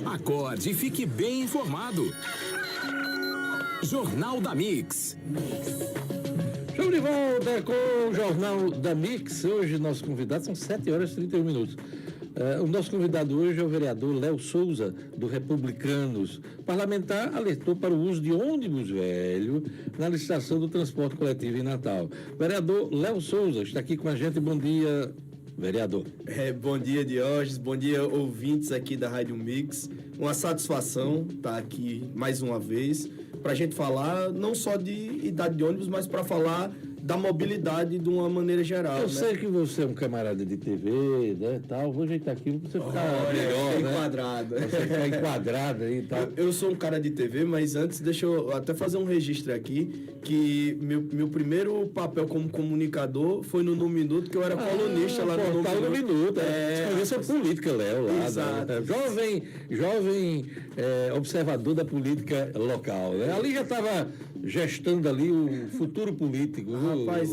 Acorde e fique bem informado. Jornal da Mix. Estamos de volta com o Jornal da Mix. Hoje, nosso convidado, são 7h31. O nosso convidado hoje é o vereador Léo Souza, do Republicanos. O parlamentar alertou para o uso de ônibus velho na licitação do transporte coletivo em Natal. Vereador Léo Souza está aqui com a gente. Bom dia, vereador. Bom dia, Diógenes. Bom dia, ouvintes aqui da Rádio Mix. Uma satisfação estar aqui mais uma vez para a gente falar não só de idade de ônibus, mas para falar da mobilidade de uma maneira geral. Eu sei que você é um camarada de TV, né, tal. Vou ajeitar aqui para você ficar melhor, né? Enquadrado. Você ficar enquadrado aí e tal. Eu sou um cara de TV, mas antes deixa eu até fazer um registro aqui, que meu primeiro papel como comunicador foi no Minuto, que eu era colunista lá no Portal No Minuto. Experiência política, Léo. Lá, exato. Jovem observador da política local. Né? Ali já estava gestando ali o futuro político. Rapaz,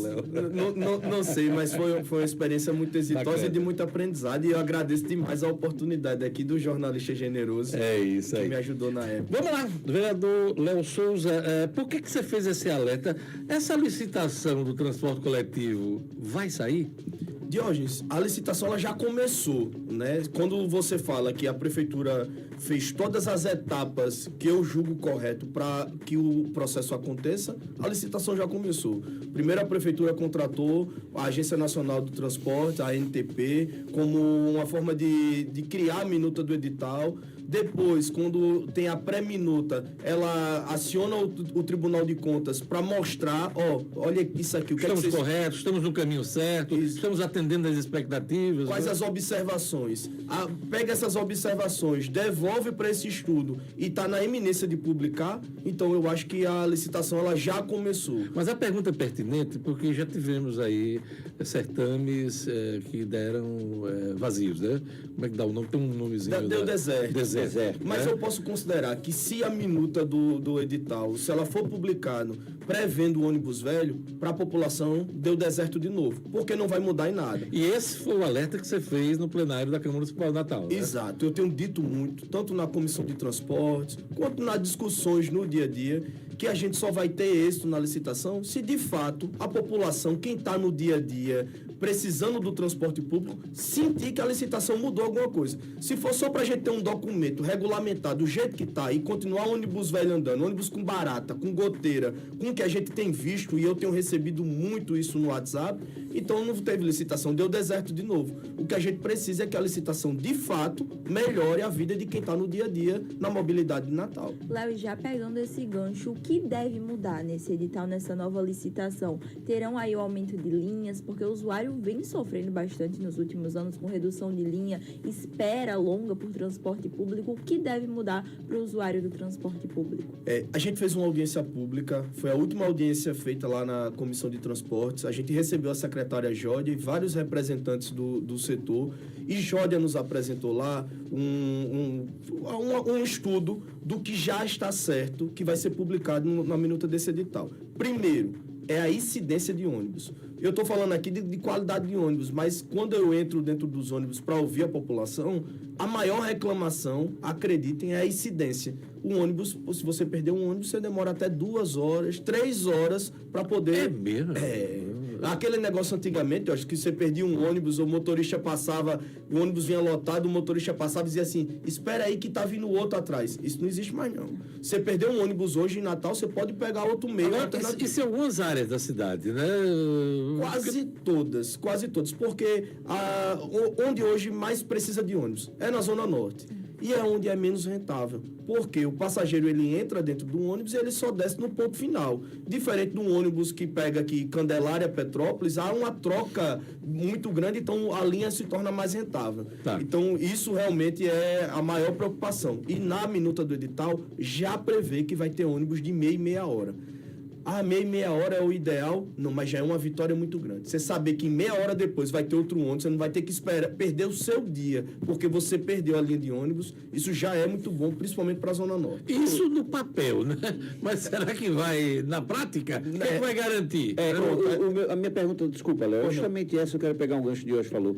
não sei, mas foi uma experiência muito exitosa. Bacana. E de muito aprendizado. E eu agradeço demais a oportunidade aqui do jornalista generoso. É isso aí. Que me ajudou na época. Vamos lá, vereador Léo Souza, por que você fez esse alerta? Essa licitação do transporte coletivo vai sair? Diógenes, a licitação ela já começou, né? Quando você fala que a prefeitura fez todas as etapas que eu julgo correto para que o processo aconteça, a licitação já começou. Primeiro, a prefeitura contratou a Agência Nacional do Transporte, a ANTP, como uma forma de criar a minuta do edital. Depois, quando tem a pré-minuta, ela aciona o Tribunal de Contas para mostrar, olha isso aqui. Estamos corretos, estamos no caminho certo, estamos atendendo às expectativas. Quais as observações? Pega essas observações, devolve para esse estudo e está na iminência de publicar, então eu acho que a licitação ela já começou. Mas a pergunta é pertinente porque já tivemos aí certames que deram vazios, né? Como é que dá o nome? Tem um nomezinho. Deu deserto. Mas né? eu posso considerar que se a minuta do edital, se ela for publicado prevendo o ônibus velho, para a população deu deserto de novo, porque não vai mudar em nada. E esse foi o alerta que você fez no plenário da Câmara Municipal de Natal, né? Exato. Eu tenho dito muito, tanto na Comissão de Transportes, quanto nas discussões no dia a dia, que a gente só vai ter êxito na licitação se, de fato, a população, quem está no dia a dia, precisando do transporte público, sentir que a licitação mudou alguma coisa. Se for só para a gente ter um documento regulamentado do jeito que está e continuar ônibus velho andando, ônibus com barata, com goteira, com o que a gente tem visto, e eu tenho recebido muito isso no WhatsApp, então não teve licitação, deu deserto de novo. O que a gente precisa é que a licitação, de fato, melhore a vida de quem está no dia a dia na mobilidade de Natal. Léo, já pegando esse gancho, o que deve mudar nesse edital, nessa nova licitação? Terão aí o aumento de linhas, porque o usuário vem sofrendo bastante nos últimos anos com redução de linha, espera longa por transporte público. O que deve mudar para o usuário do transporte público? A gente fez uma audiência pública, foi a última audiência feita lá na Comissão de Transportes. A gente recebeu a secretária Jódia e vários representantes do setor, e Jódia nos apresentou lá um estudo do que já está certo, que vai ser publicado na minuta desse edital. Primeiro, é a incidência de ônibus. Eu estou falando aqui de qualidade de ônibus, mas quando eu entro dentro dos ônibus para ouvir a população, a maior reclamação, acreditem, é a incidência. O ônibus, se você perder um ônibus, você demora até 2 horas, 3 horas para poder... É mesmo? Aquele negócio antigamente, eu acho que você perdia um ônibus, o motorista passava, o ônibus vinha lotado, o motorista passava e dizia assim, espera aí que tá vindo outro atrás. Isso não existe mais, não. Você perdeu um ônibus hoje em Natal, você pode pegar outro meio. Agora, isso em algumas áreas da cidade, né? Quase todas, porque onde hoje mais precisa de ônibus é na Zona Norte. E é onde é menos rentável. Porque o passageiro ele entra dentro do ônibus e ele só desce no ponto final. Diferente do ônibus que pega aqui Candelária, Petrópolis, há uma troca muito grande, então a linha se torna mais rentável. Tá. Então isso realmente é a maior preocupação. E na minuta do edital já prevê que vai ter ônibus de meia hora. Meia hora é o ideal, não, mas já é uma vitória muito grande. Você saber que meia hora depois vai ter outro ônibus, você não vai ter que perder o seu dia, porque você perdeu a linha de ônibus, isso já é muito bom, principalmente para a Zona Norte. Isso no papel, né? Mas será que vai, na prática, o que vai garantir? A minha pergunta, desculpa, Léo, é justamente essa, eu quero pegar um gancho de hoje, falou.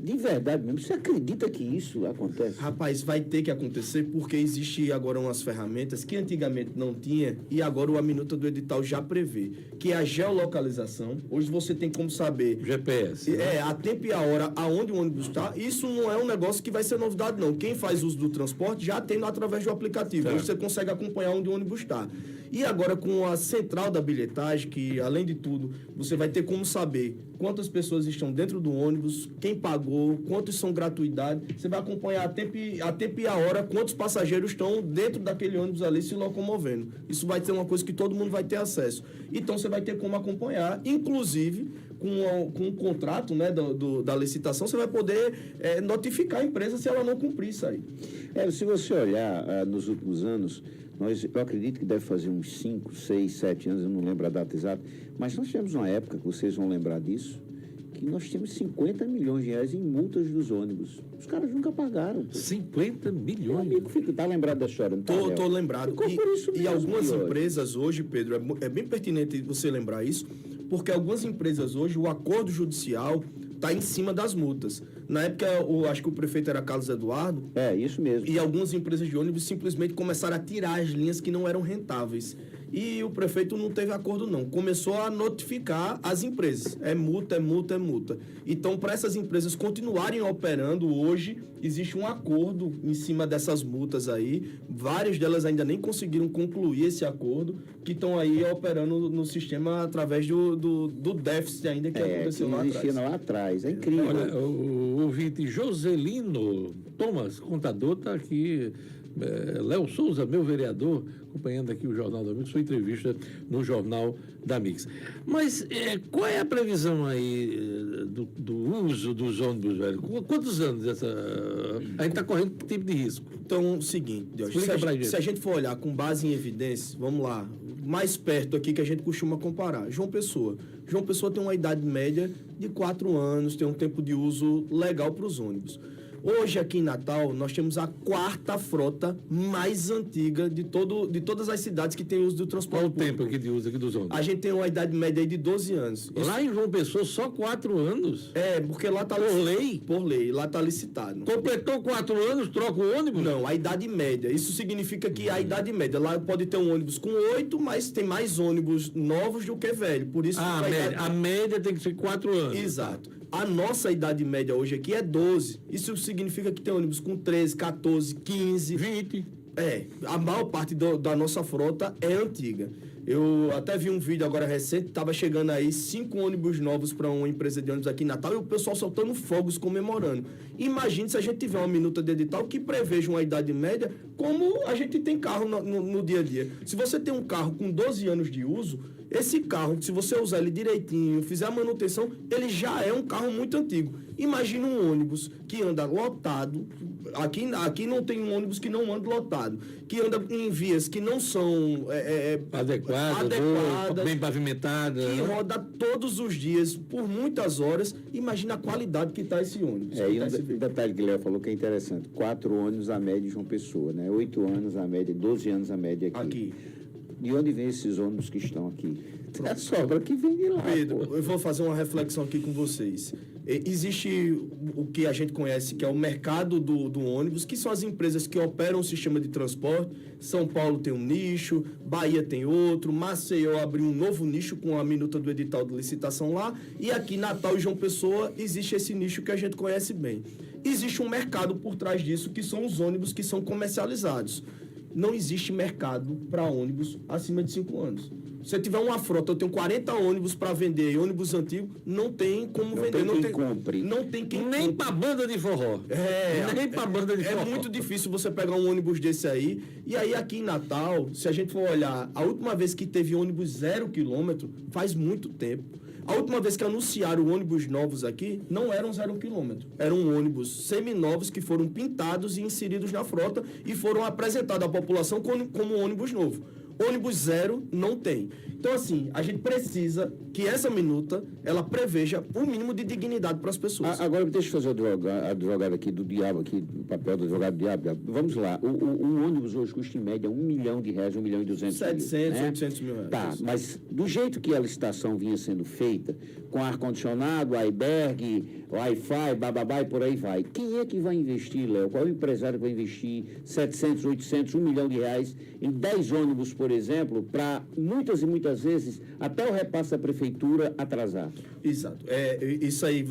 De verdade mesmo, você acredita que isso acontece? Rapaz, vai ter que acontecer porque existe agora umas ferramentas que antigamente não tinha e agora a minuta do edital já prevê, que é a geolocalização. Hoje você tem como saber GPS. a tempo e a hora aonde o ônibus está. Isso não é um negócio que vai ser novidade, não. Quem faz uso do transporte já tem através do aplicativo. Certo. Hoje você consegue acompanhar onde o ônibus está. E agora com a central da bilhetagem, que além de tudo, você vai ter como saber quantas pessoas estão dentro do ônibus, quem pagou, quantos são gratuidade. Você vai acompanhar a tempo e a hora quantos passageiros estão dentro daquele ônibus ali se locomovendo. Isso vai ser uma coisa que todo mundo vai ter acesso. Então você vai ter como acompanhar, inclusive com o contrato, né, da licitação, você vai poder notificar a empresa se ela não cumprir isso aí. Se você olhar nos últimos anos, eu acredito que deve fazer uns 5, 6, 7 anos, eu não lembro a data exata, mas nós tivemos uma época, que vocês vão lembrar disso, que nós tínhamos 50 milhões de reais em multas dos ônibus. Os caras nunca pagaram. 50 Meu milhões. amigo, tá lembrado da história, não tá? Tô lembrado. Ficou por isso E mesmo, algumas pior. empresas hoje, Pedro, é bem pertinente você lembrar isso, porque algumas empresas hoje, o acordo judicial está em cima das multas. Na época, acho que o prefeito era Carlos Eduardo, Isso mesmo. e algumas empresas de ônibus simplesmente começaram a tirar as linhas que não eram rentáveis. E o prefeito não teve acordo, não. Começou a notificar as empresas. É multa, é multa, é multa. Então, para essas empresas continuarem operando hoje, existe um acordo em cima dessas multas aí. Várias delas ainda nem conseguiram concluir esse acordo, que estão aí operando no sistema através do déficit ainda que aconteceu que lá existia atrás. lá atrás. É incrível. Olha, o ouvinte Joselino Thomas, contador, está aqui. Léo Souza, meu vereador, acompanhando aqui o Jornal da Mix, sua entrevista no Jornal da Mix. Mas qual é a previsão aí do uso dos ônibus, velho? Quantos anos a gente está correndo que tipo de risco? Então, o seguinte, Deus, Explica pra gente. se a gente for olhar com base em evidências, vamos lá, mais perto aqui que a gente costuma comparar, João Pessoa. João Pessoa tem uma idade média de 4 anos, tem um tempo de uso legal para os ônibus. Hoje, aqui em Natal, nós temos a 4ª frota mais antiga de todas as cidades que têm uso do transporte Qual o público. tempo aqui de uso aqui dos ônibus? A gente tem uma idade média aí de 12 anos. Lá em João Pessoa, só 4 anos? Porque lá está... Por lei? Por lei, lá está licitado. Completou 4 anos, troca o ônibus? Não, a idade média. Isso significa que a idade média, lá pode ter um ônibus com 8, mas tem mais ônibus novos do que velho. Por isso que A média tem que ser 4 anos. Exato. A nossa idade média hoje aqui é 12. Isso significa que tem ônibus com 13, 14, 15... 20. A maior parte da nossa frota é antiga. Eu até vi um vídeo agora recente, estava chegando aí 5 ônibus novos para uma empresa de ônibus aqui em Natal e o pessoal soltando fogos comemorando. Imagine se a gente tiver uma minuta de edital que preveja uma idade média como a gente tem carro no dia a dia. Se você tem um carro com 12 anos de uso, esse carro, se você usar ele direitinho, fizer a manutenção, ele já é um carro muito antigo. Imagina um ônibus que anda lotado, aqui não tem um ônibus que não anda lotado, que anda em vias que não são adequadas, bem pavimentadas. que roda todos os dias, por muitas horas. Imagina a qualidade que está esse ônibus. E um detalhe que o Léo falou que é interessante, 4 anos a média de uma pessoa, né? 8 anos a média, 12 anos a média aqui. De onde vem esses ônibus que estão aqui? É a sobra que vem de lá. Pedro, pô. eu vou fazer uma reflexão aqui com vocês. Existe o que a gente conhece, que é o mercado do ônibus, que são as empresas que operam o sistema de transporte. São Paulo tem um nicho, Bahia tem outro, Maceió abriu um novo nicho com a minuta do edital de licitação lá, e aqui Natal e João Pessoa existe esse nicho que a gente conhece bem. Existe um mercado por trás disso, que são os ônibus que são comercializados. Não existe mercado para ônibus acima de 5 anos. Se você tiver uma frota, eu tenho 40 ônibus para vender e ônibus antigo, não tem como vender. Tem quem compre. Não tem quem Nem compre. pra banda de forró. Nem pra banda de forró. É muito difícil você pegar um ônibus desse aí. E aí aqui em Natal, se a gente for olhar, a última vez que teve ônibus 0 quilômetro, faz muito tempo. A última vez que anunciaram ônibus novos aqui, não eram 0 quilômetro. Eram ônibus seminovos que foram pintados e inseridos na frota e foram apresentados à população como ônibus novo. Ônibus 0 não tem. Então, assim, a gente precisa que essa minuta, ela preveja o mínimo de dignidade para as pessoas. Agora, deixa eu fazer o advogado aqui do diabo, aqui, o papel do advogado do diabo. Vamos lá, um ônibus hoje custa em média R$1 milhão, R$1 milhão e 200 mil. 700, 800 mil reais. Tá, mas do jeito que a licitação vinha sendo feita, com ar-condicionado, iceberg, Wi-Fi, bababá e por aí vai, quem é que vai investir, Léo? Qual é o empresário que vai investir 700, 800, R$1 milhão em 10 ônibus, por exemplo, para muitas e muitas vezes até o repasse da prefeitura atrasar? Exato. Isso aí,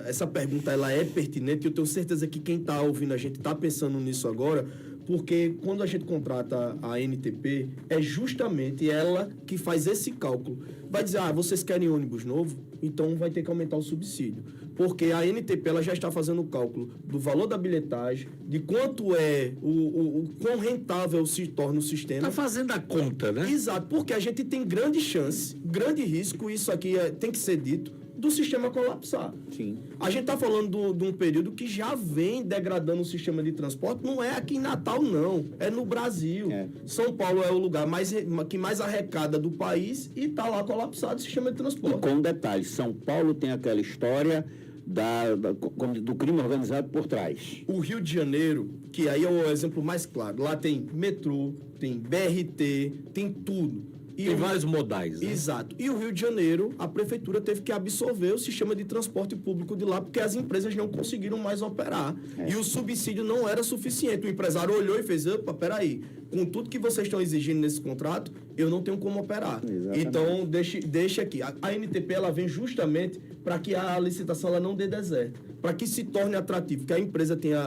essa pergunta, ela é pertinente, eu tenho certeza que quem está ouvindo a gente está pensando nisso agora, porque quando a gente contrata a NTP, é justamente ela que faz esse cálculo. Vai dizer, vocês querem ônibus novo? Então vai ter que aumentar o subsídio. Porque a NTP ela já está fazendo o cálculo do valor da bilhetagem, de quanto é o quão rentável se torna o sistema. Está fazendo a conta, né? Exato, porque a gente tem grande chance, grande risco, isso aqui tem que ser dito, do sistema colapsar. Sim. A gente está falando de um período que já vem degradando o sistema de transporte, não é aqui em Natal, não, é no Brasil. São Paulo é o lugar que mais arrecada do país e está lá colapsado o sistema de transporte. E com um detalhe, São Paulo tem aquela história do crime organizado por trás. O Rio de Janeiro, que aí é o exemplo mais claro, lá tem metrô, tem BRT, tem tudo. Tem vários modais, né? Exato. E o Rio de Janeiro, a prefeitura teve que absorver o sistema de transporte público de lá, porque as empresas não conseguiram mais operar. E o subsídio não era suficiente. O empresário olhou e fez, opa, peraí, com tudo que vocês estão exigindo nesse contrato, eu não tenho como operar. Exatamente. Então, deixa aqui. A NTP, ela vem justamente para que a licitação ela não dê deserto, para que se torne atrativo, que a empresa tenha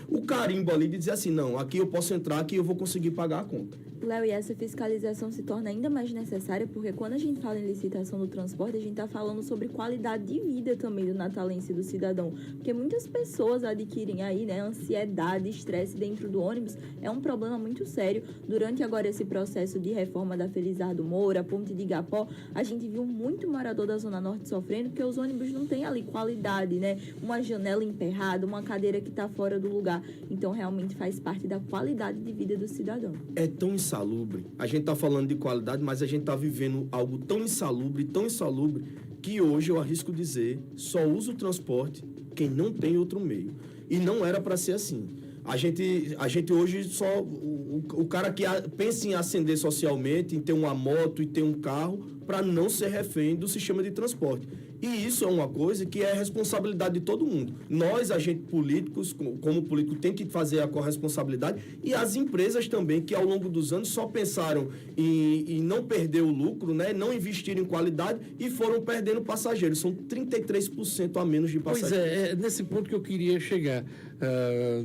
o carimbo ali de dizer assim, não, aqui eu posso entrar, aqui eu vou conseguir pagar a conta. Léo, e essa fiscalização se torna ainda mais necessária porque quando a gente fala em licitação do transporte, a gente está falando sobre qualidade de vida também do natalense e do cidadão. Porque muitas pessoas adquirem aí, né, ansiedade, estresse dentro do ônibus. É um problema muito sério. Durante agora esse processo de reforma da Felizardo Moura, a Ponte de Igapó, a gente viu muito morador da Zona Norte sofrendo porque os ônibus não têm ali qualidade, né? Uma janela emperrada, uma cadeira que está fora do lugar. Então, realmente faz parte da qualidade de vida do cidadão. É tão insalubre. A gente está falando de qualidade, mas a gente está vivendo algo tão insalubre, que hoje eu arrisco dizer, só usa o transporte quem não tem outro meio. E não era para ser assim. A gente hoje só... O cara que pensa em ascender socialmente, em ter uma moto e ter um carro, para não ser refém do sistema de transporte. E isso é uma coisa que é responsabilidade de todo mundo. Nós, agentes políticos, como político, tem que fazer a corresponsabilidade e as empresas também, que ao longo dos anos só pensaram em não perder o lucro, né? Não investir em qualidade e foram perdendo passageiros. São 33% a menos de passageiros. Pois é nesse ponto que eu queria chegar.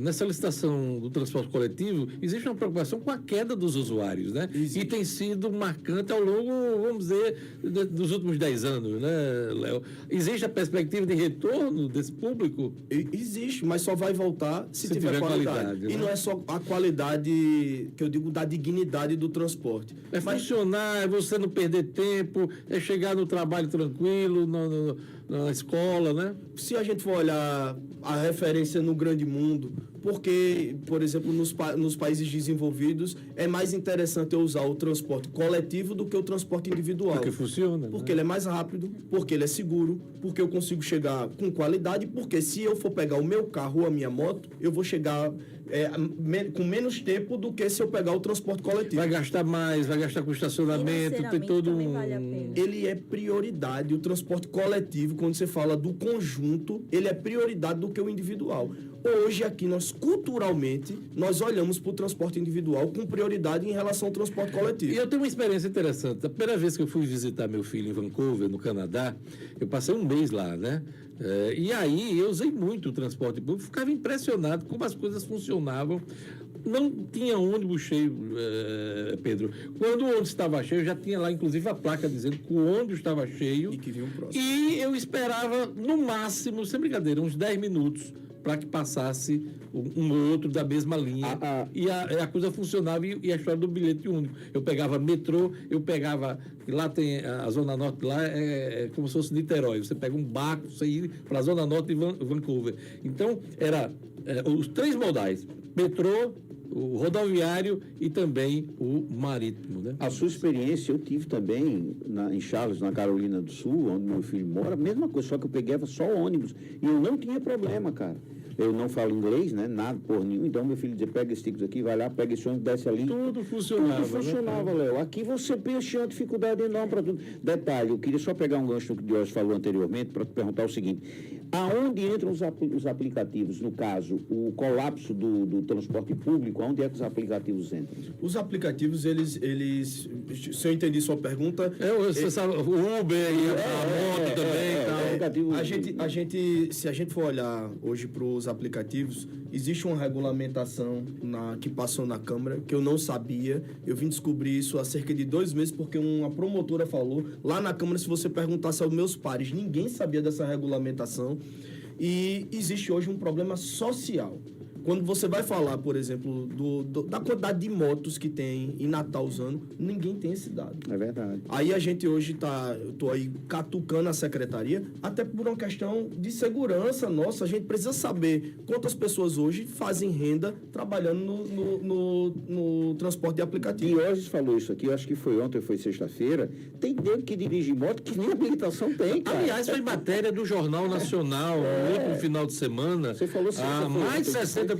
Nessa licitação do transporte coletivo, existe uma preocupação com a queda dos usuários, né? Existe. E tem sido marcante ao longo, vamos dizer, dos últimos 10 anos, né, Léo? Existe a perspectiva de retorno desse público? Existe, mas só vai voltar se tiver qualidade. Né? E não é só a qualidade, que eu digo, da dignidade do transporte. Funcionar, é você não perder tempo, é chegar no trabalho tranquilo, na escola, né? Se a gente for olhar a referência no grande mundo, porque, por exemplo, nos países desenvolvidos, é mais interessante eu usar o transporte coletivo do que o transporte individual. Porque funciona. Porque ele é mais rápido, porque ele é seguro, porque eu consigo chegar com qualidade, porque se eu for pegar o meu carro ou a minha moto, eu vou chegar com menos tempo do que se eu pegar o transporte coletivo. Vai gastar mais, vai gastar com estacionamento, tem todo também vale a pena. Ele é prioridade, o transporte coletivo, quando você fala do conjunto, ele é prioridade do que o individual. Hoje aqui nós, culturalmente, nós olhamos para o transporte individual com prioridade em relação ao transporte coletivo. E eu tenho uma experiência interessante. A primeira vez que eu fui visitar meu filho em Vancouver, no Canadá, eu passei um mês lá, né? E aí eu usei muito o transporte público, ficava impressionado como as coisas funcionavam. Não tinha ônibus cheio, Pedro. Quando o ônibus estava cheio, já tinha lá, inclusive, a placa dizendo que o ônibus estava cheio. E que vinha um próximo. E eu esperava, no máximo, sem brincadeira, uns 10 minutos para que passasse um ou outro da mesma linha. E a coisa funcionava, e a história do bilhete único. Eu pegava metrô, lá tem a Zona Norte, lá é como se fosse Niterói. Você pega um barco, você ir para a Zona Norte de Vancouver. Então, era os 3 modais: metrô, o rodoviário e também o marítimo, né? A sua experiência eu tive também em Charles, na Carolina do Sul, onde meu filho mora, mesma coisa, só que eu pegava só ônibus e eu não tinha problema, cara. Eu não falo inglês, né? Nada, por nenhum. Então, meu filho dizia, pega esse ticket aqui, vai lá, pega esse ônibus, desce ali. Tudo funcionava. Tudo funcionava, né? Léo. Aqui você tinha uma dificuldade enorme para tudo. Detalhe, eu queria só pegar um gancho do que o Diógenes falou anteriormente para te perguntar o seguinte. Aonde entram os aplicativos? No caso, o colapso do transporte público, aonde é que os aplicativos entram? Os aplicativos, eles se eu entendi sua pergunta... Você sabe, o Uber e a moto também e tal. Se a gente for olhar hoje para os aplicativos, existe uma regulamentação que passou na Câmara, que eu não sabia. Eu vim descobrir isso há cerca de 2 meses, porque uma promotora falou. Lá na Câmara, se você perguntasse aos meus pares, ninguém sabia dessa regulamentação. E existe hoje um problema social. Quando você vai falar, por exemplo, da quantidade de motos que tem em Natal usando, ninguém tem esse dado. É verdade. Aí a gente hoje eu tô aí catucando a secretaria, até por uma questão de segurança nossa. A gente precisa saber quantas pessoas hoje fazem renda trabalhando no transporte de aplicativo. Diógenes falou isso aqui, eu acho que foi ontem, foi sexta-feira. Tem nego que dirige moto que nem habilitação tem, cara. Aliás, foi matéria do Jornal Nacional no último final de semana. Você falou mais de 60%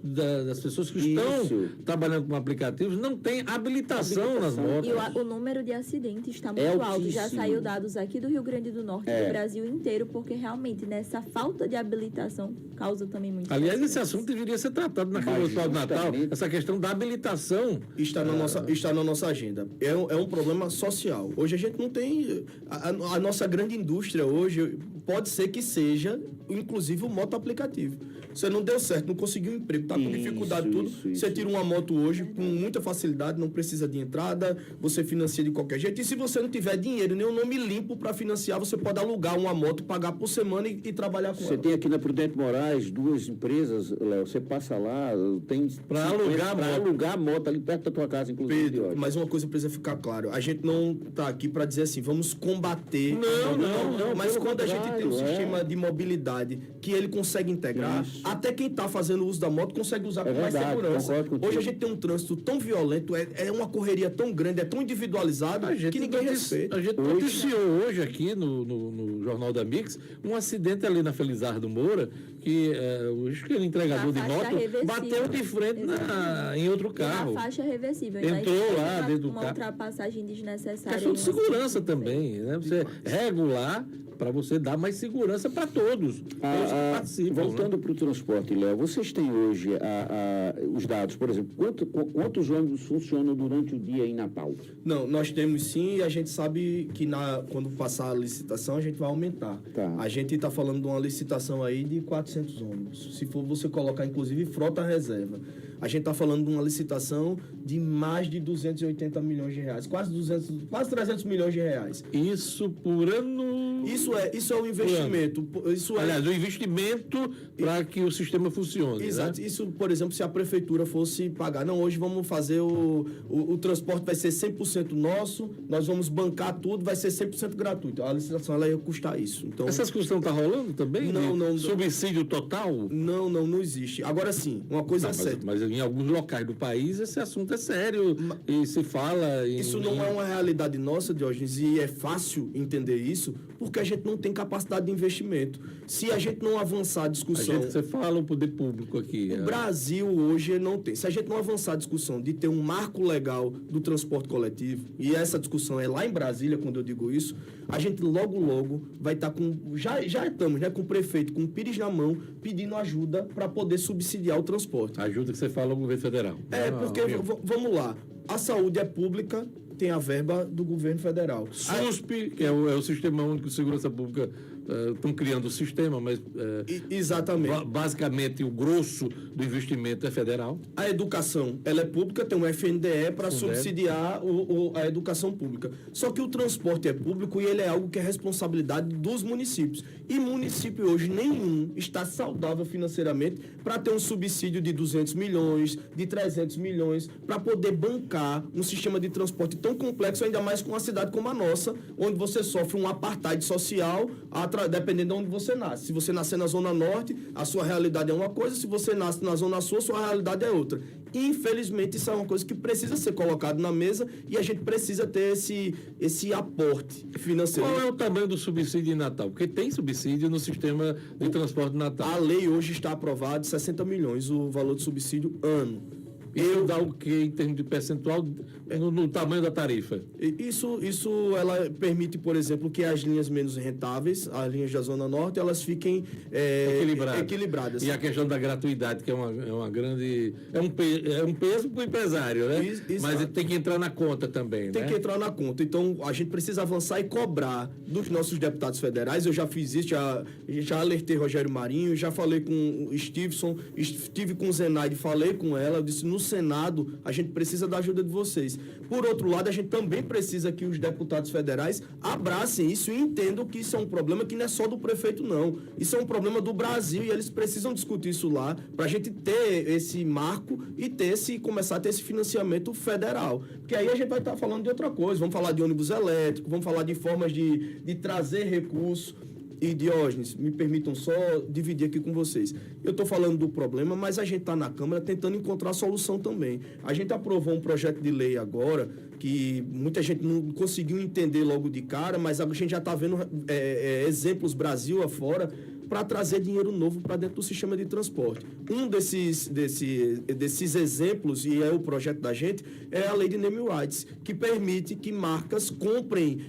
das pessoas que estão trabalhando com aplicativos não têm habilitação nas motos. E o número de acidentes está muito alto. Já saiu dados aqui do Rio Grande do Norte e do Brasil inteiro, porque realmente nessa falta de habilitação causa também muito. Aliás, esse assunto deveria ser tratado na Câmara do Natal, essa questão da habilitação. Está na nossa agenda. É um problema social. Hoje a gente não tem... A nossa grande indústria hoje pode ser que seja, inclusive, o moto aplicativo. Você não deu certo, não conseguiu um emprego, está com dificuldade tudo. Você tira uma moto hoje com muita facilidade, não precisa de entrada, você financia de qualquer jeito. E se você não tiver dinheiro, nem um nome limpo para financiar, você pode alugar uma moto, pagar por semana e trabalhar com ela. Você tem aqui na Prudente Moraes 2 empresas, Léo, você passa lá, tem... Para alugar a moto ali perto da tua casa, inclusive. Pedro, mas uma coisa precisa ficar claro. A gente não está aqui para dizer assim, vamos combater... Não. Mas quando a gente tem um sistema de mobilidade que ele consegue integrar, até quem está fazendo uso da moto consegue usar com mais segurança. Hoje a gente tem um trânsito tão violento, é uma correria tão grande, é tão individualizado que ninguém respeita. A gente noticiou hoje aqui no Jornal da Mix um acidente ali na Felizardo Moura, que aquele entregador de moto bateu de frente em outro carro. Na faixa reversível. Entrou lá dentro do carro. Uma ultrapassagem desnecessária. Questão de segurança também, né? Você regular para você dar mais segurança para todos que participam. Voltando para o transporte, Léo, vocês têm hoje os dados, por exemplo, quantos ônibus funcionam durante o dia em Natal? Não, nós temos sim, e a gente sabe que quando passar a licitação a gente vai aumentar. Tá. A gente está falando de uma licitação aí de 400 ônibus. Se for você colocar inclusive frota reserva. A gente está falando de uma licitação de mais de 280 milhões de reais, quase 300 milhões de reais. Isso por ano? Isso é um investimento. Aliás, o investimento para que o sistema funcione. Exato. Né? Isso, por exemplo, se a prefeitura fosse pagar. Não, hoje vamos fazer o transporte vai ser 100% nosso, nós vamos bancar tudo, vai ser 100% gratuito. A licitação ela ia custar isso. Então, essa discussão está rolando também? Não. Subsídio total? Não existe. Agora sim, uma coisa é certa. Mas em alguns locais do país esse assunto é sério e se fala... Isso não é uma realidade nossa, Diógenes, e é fácil entender isso, porque a gente não tem capacidade de investimento. Se a gente não avançar a discussão... Você fala o poder público aqui. O Brasil hoje não tem. Se a gente não avançar a discussão de ter um marco legal do transporte coletivo, e essa discussão é lá em Brasília, quando eu digo isso, a gente logo vai estar com... Já estamos, né, com o prefeito, com o Pires na mão, pedindo ajuda para poder subsidiar o transporte. A ajuda que você fala ao governo federal. Porque, vamos lá, a saúde é pública, tem a verba do governo federal. SUSP, que é o Sistema Único de Segurança Pública, estão criando o sistema, mas exatamente. Basicamente o grosso do investimento é federal. A educação, ela é pública, tem um FNDE para subsidiar a educação pública. Só que o transporte é público e ele é algo que é responsabilidade dos municípios. E município hoje nenhum está saudável financeiramente para ter um subsídio de 200 milhões, de 300 milhões, para poder bancar um sistema de transporte tão complexo, ainda mais com uma cidade como a nossa, onde você sofre um apartheid social dependendo de onde você nasce. Se você nascer na Zona Norte, a sua realidade é uma coisa, se você nasce na Zona Sul, a sua realidade é outra. Infelizmente, isso é uma coisa que precisa ser colocado na mesa e a gente precisa ter esse aporte financeiro. Qual é o tamanho do subsídio de Natal? Porque tem subsídio no sistema de transporte de Natal. A lei hoje está aprovada, 60 milhões o valor de subsídio ano. Isso dá o que em termos de percentual no tamanho da tarifa? Isso ela permite, por exemplo, que as linhas menos rentáveis, as linhas da Zona Norte, elas fiquem equilibradas. E a questão da gratuidade, que é uma grande... É um peso para o empresário, né? Mas tem que entrar na conta também, Tem né? que entrar na conta. Então, a gente precisa avançar e cobrar dos nossos deputados federais. Eu já fiz isso, já alertei Rogério Marinho, já falei com o Stevenson, estive com o Zenaide, falei com ela, eu disse, no Senado, a gente precisa da ajuda de vocês. Por outro lado, a gente também precisa que os deputados federais abracem isso e entendam que isso é um problema que não é só do prefeito, não. Isso é um problema do Brasil e eles precisam discutir isso lá para a gente ter esse marco e começar a ter esse financiamento federal. Porque aí a gente vai estar falando de outra coisa. Vamos falar de ônibus elétrico, vamos falar de formas de trazer recursos. E Diógenes, me permitam só dividir aqui com vocês. Eu estou falando do problema, mas a gente está na Câmara tentando encontrar solução também. A gente aprovou um projeto de lei agora que muita gente não conseguiu entender logo de cara, mas a gente já está vendo exemplos Brasil afora para trazer dinheiro novo para dentro do sistema de transporte. Um desses exemplos, e é o projeto da gente, é a lei de name rights, que permite que marcas comprem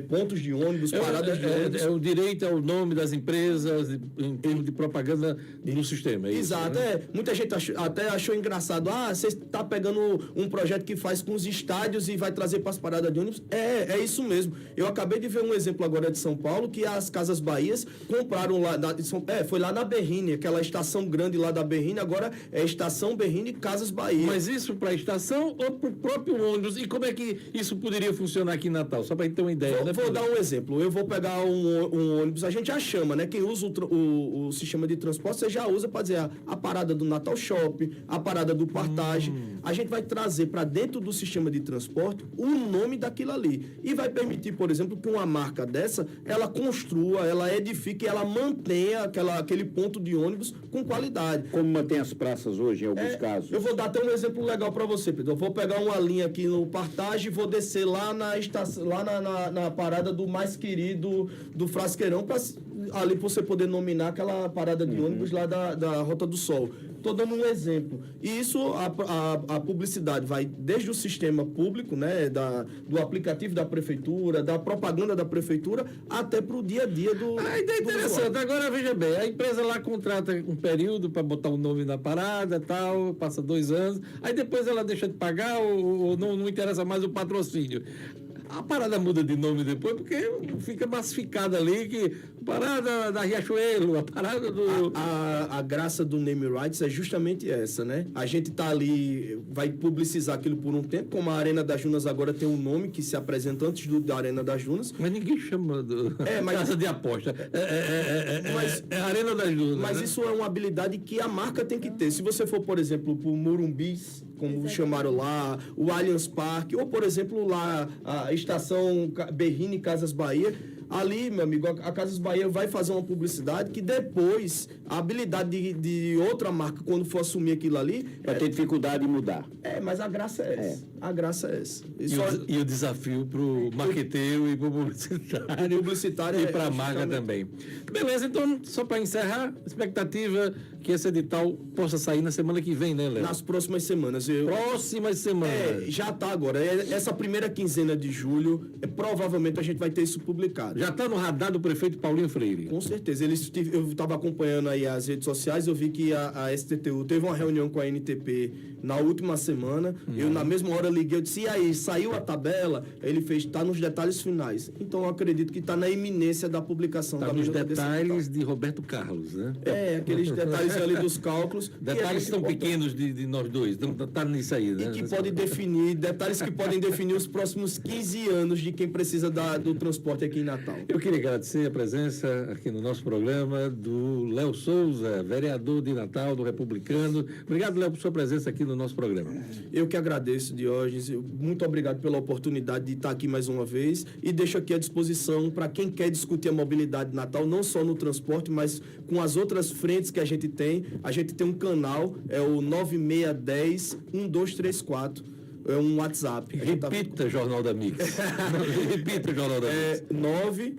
pontos de ônibus, paradas de ônibus. É o direito ao nome das empresas em termos de propaganda no sistema. É Exato. Isso, né? Muita gente até achou engraçado. Você está pegando um projeto que faz com os estádios e vai trazer para as paradas de ônibus. É isso mesmo. Eu acabei de ver um exemplo agora de São Paulo, que as Casas Bahias compraram lá, foi lá na Berrine, aquela estação grande lá da Berrine, agora é Estação Berrine Casas Bahia. Mas isso para a estação ou para o próprio ônibus? E como é que isso poderia funcionar aqui em Natal? Só para a gente ter uma ideia. Vou dar um exemplo. Eu vou pegar um ônibus, a gente já chama, né? Quem usa o sistema de transporte, você já usa para dizer a parada do Natal Shopping, a parada do Partage. A gente vai trazer para dentro do sistema de transporte o nome daquilo ali. E vai permitir, por exemplo, que uma marca dessa, ela construa, ela edifique, ela mantenha aquele ponto de ônibus com qualidade. Como mantém as praças hoje, em alguns casos? Eu vou dar até um exemplo legal para você, Pedro. Eu vou pegar uma linha aqui no Partage e vou descer lá na estação, lá na parada do mais querido do Frasqueirão, ali para você poder nominar aquela parada de ônibus lá da Rota do Sol. Estou dando um exemplo. E isso, a publicidade vai desde o sistema público, né, do aplicativo da prefeitura, da propaganda da prefeitura, até para o dia a dia do. A ideia é interessante. Agora, veja bem, a empresa lá contrata um período para botar o nome na parada, tal, passa 2 anos, aí depois ela deixa de pagar ou não interessa mais o patrocínio. A parada muda de nome depois, porque fica massificada ali, que parada da Riachuelo, a parada do... A graça do name rights é justamente essa, né? A gente tá ali, vai publicizar aquilo por um tempo, como a Arena das Dunas agora tem um nome que se apresenta antes da Arena das Dunas. Mas ninguém chama casa de aposta. É a Arena das Dunas. Mas né? isso é uma habilidade que a marca tem que ter. Se você for, por exemplo, para o Morumbis, como chamaram lá, o Allianz Parque, ou, por exemplo, lá a estação Berrine Casas Bahia, ali, meu amigo, a Casas Bahia vai fazer uma publicidade que depois, a habilidade de outra marca, quando for assumir aquilo ali... Vai ter dificuldade em mudar. Mas a graça é essa. A graça é essa. E o desafio para o marqueteiro e para o publicitário. E para a marca também. Beleza, então, só para encerrar, expectativa que esse edital possa sair na semana que vem, né, Léo? Nas próximas semanas. Próximas semanas. Já está agora. Essa primeira quinzena de julho, provavelmente a gente vai ter isso publicado. Já está no radar do prefeito Paulinho Freire. Com certeza. Eu estava acompanhando aí as redes sociais, eu vi que a STTU teve uma reunião com a NTP na última semana. Eu, na mesma hora, liguei, eu disse, e aí, saiu a tabela? Ele fez, está nos detalhes finais. Então, eu acredito que está na iminência da publicação da nos detalhes de Roberto Carlos, né? Aqueles detalhes detalhes ali dos cálculos. Detalhes tão pequenos de nós dois, não tá nisso aí, né? E que pode definir, detalhes que podem definir os próximos 15 anos de quem precisa do transporte aqui em Natal. Eu queria agradecer a presença aqui no nosso programa do Léo Souza, vereador de Natal, do Republicano. Obrigado, Léo, por sua presença aqui no nosso programa. Eu que agradeço, Diógenes. Muito obrigado pela oportunidade de estar aqui mais uma vez e deixo aqui à disposição para quem quer discutir a mobilidade de Natal, não só no transporte, mas com as outras frentes que a gente tem. A gente tem um canal, é o 9610-1234. É um WhatsApp. Repita, Jornal da Mix. Repita, Jornal da Mix.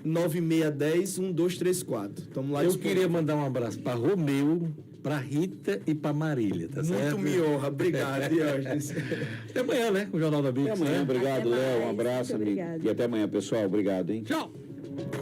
99610-1234. Estamos lá. Eu queria mandar um abraço para Romeu, para Rita e para Marília, tá certo? Muito me honra. Obrigado, Diógenes. Até amanhã, né? Com o Jornal da Mix. Até amanhã, né? obrigado, Até Léo. Um mais. abraço, Muito amigo. obrigada. E até amanhã, pessoal. Obrigado, hein? Tchau.